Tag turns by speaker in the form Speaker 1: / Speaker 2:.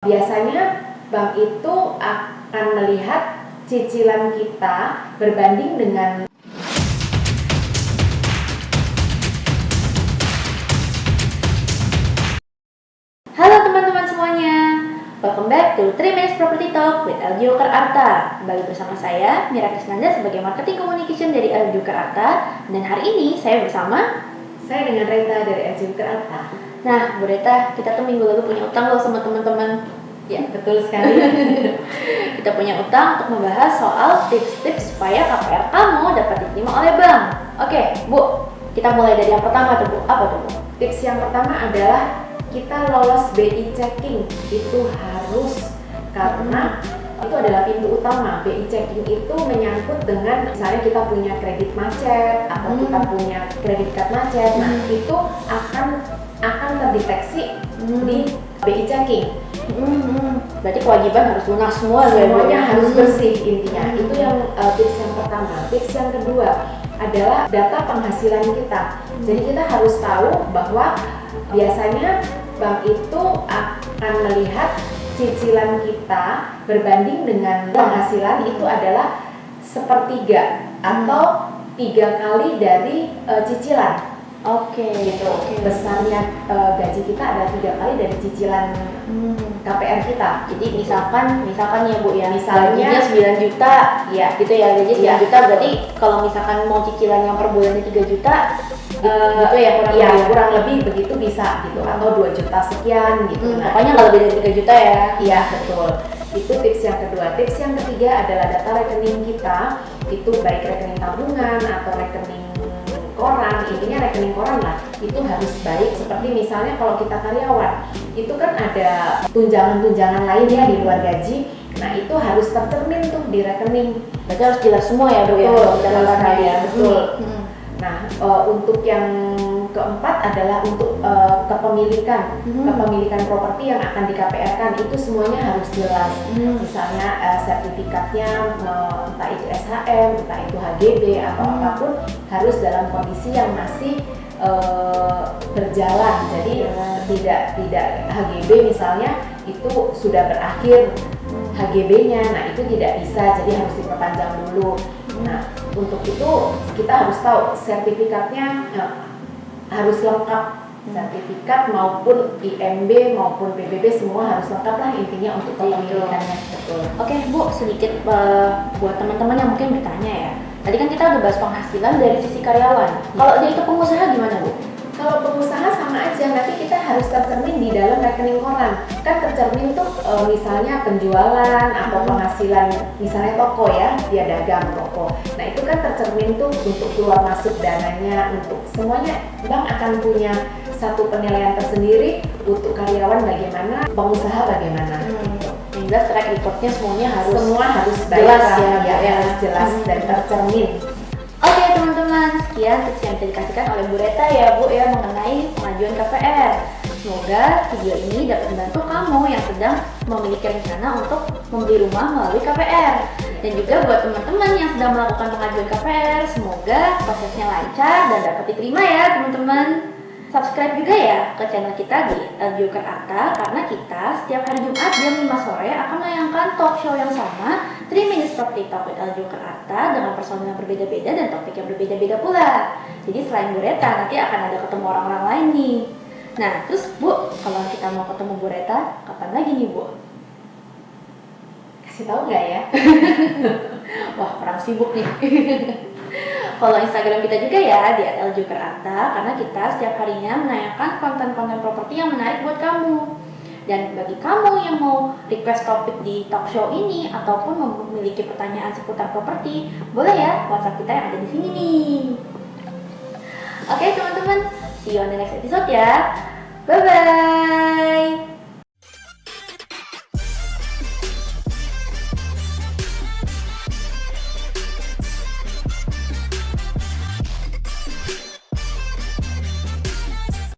Speaker 1: Biasanya bank itu akan melihat cicilan kita berbanding dengan. Halo teman-teman semuanya, welcome back to 3 Minutes Property Talk with LG Joker Arta. Kembali bersama saya, Mira Krisnanda sebagai Marketing Communication dari LG Joker Arta. Dan hari ini saya bersama dengan Reta dari LG Joker Arta. Nah, Bu Reta, kita tuh minggu lalu punya utang loh sama teman-teman. Ya, betul sekali. Kita punya utang untuk membahas soal tips-tips supaya KPR kamu dapat diterima oleh bank. Oke, Bu, kita mulai dari yang pertama tuh, Bu. Apa tuh, Bu? Tips yang pertama adalah kita lolos BI checking. Itu harus, karena itu adalah pintu utama. BI checking itu menyangkut dengan misalnya kita punya kredit macet atau kita punya kredit card macet. Nah, itu akan terdeteksi di BI checking. Berarti kewajiban harus lunas semuanya harus bersih intinya. Itu yang tips yang pertama. Tips yang kedua adalah data penghasilan kita. Jadi kita harus tahu bahwa biasanya bank itu akan melihat cicilan kita berbanding dengan penghasilan itu adalah sepertiga atau 3 kali dari cicilan. Oke, gitu. Besarnya gaji kita adalah 3 kali dari cicilan KPR kita. Jadi misalkan ya Bu ya, misalnya 9 juta, ya gitu ya, gaji 9 juta berarti kalau misalkan mau cicilan yang per bulannya 3 juta gitu ya, kurang lebih begitu bisa gitu, atau 2 juta sekian gitu. Pokoknya nggak lebih dari 3 juta ya. Iya, betul. Itu tips yang kedua. Tips yang ketiga adalah data rekening kita, itu baik rekening tabungan atau rekening koran, intinya rekening koran lah, itu harus baik. Seperti misalnya kalau kita karyawan, itu kan ada tunjangan-tunjangan lain ya di luar gaji. Nah, itu harus tercermin tuh di rekening. Berarti harus jelas semua ya, Bu ya. Betul. Nah, untuk yang keempat adalah untuk kepemilikan properti yang akan di KPR-kan, itu semuanya harus jelas. Misalnya sertifikatnya, entah itu SHM, entah itu HGB atau apapun, harus dalam kondisi yang masih berjalan. Jadi tidak HGB misalnya itu sudah berakhir HGB-nya, nah itu tidak bisa, jadi harus diperpanjang dulu. Nah, untuk itu kita harus tahu sertifikatnya harus lengkap, sertifikat maupun IMB maupun PBB semua harus lengkap lah intinya untuk kepemilikannya. Betul. Oke, Bu, sedikit buat teman-teman yang mungkin bertanya ya. Tadi kan kita udah bahas penghasilan dari sisi karyawan. Kalau dia itu pengusaha gimana, Bu? Kalau pengusaha sama aja, nanti kita harus tercermin di dalam rekening koran. Kan tercermin tuh misalnya penjualan atau penghasilan, misalnya toko ya, dia dagang toko. Nah, itu kan tercermin tuh untuk keluar masuk dananya, untuk semuanya. Bank akan punya satu penilaian tersendiri untuk karyawan bagaimana, pengusaha bagaimana. Yang jelas track recordnya semua harus jelas ya, harus jelas dan tercermin. Oke teman-teman, sekian tips yang bisa dikasihkan oleh Bu Reta ya Bu ya mengenai pengajuan KPR. Semoga video ini dapat membantu kamu yang sedang memiliki rencana untuk membeli rumah melalui KPR. Dan juga buat teman-teman yang sedang melakukan pengajuan KPR, semoga prosesnya lancar dan dapat diterima ya teman-teman. Subscribe juga ya ke channel kita di LG Joker Arta, karena kita setiap hari Jumat jam 5 sore akan menayangkan talk show yang sama, 3 Minutes Property Talk with LG Joker Arta, dengan personil yang berbeda-beda dan topik yang berbeda-beda pula. Jadi selain Bu Reta, nanti akan ada ketemu orang-orang lain nih. Nah, terus Bu, kalau kita mau ketemu Bu Reta, kapan lagi nih Bu? Kasih tahu nggak ya? Wah, orang sibuk nih. Follow Instagram kita juga ya di @ljokerarta, karena kita setiap harinya menayangkan konten-konten properti yang menarik buat kamu. Dan bagi kamu yang mau request topik di talk show ini ataupun memiliki pertanyaan seputar properti, boleh ya WhatsApp kita yang ada di sini nih. Oke teman-teman, see you on the next episode ya. Bye bye.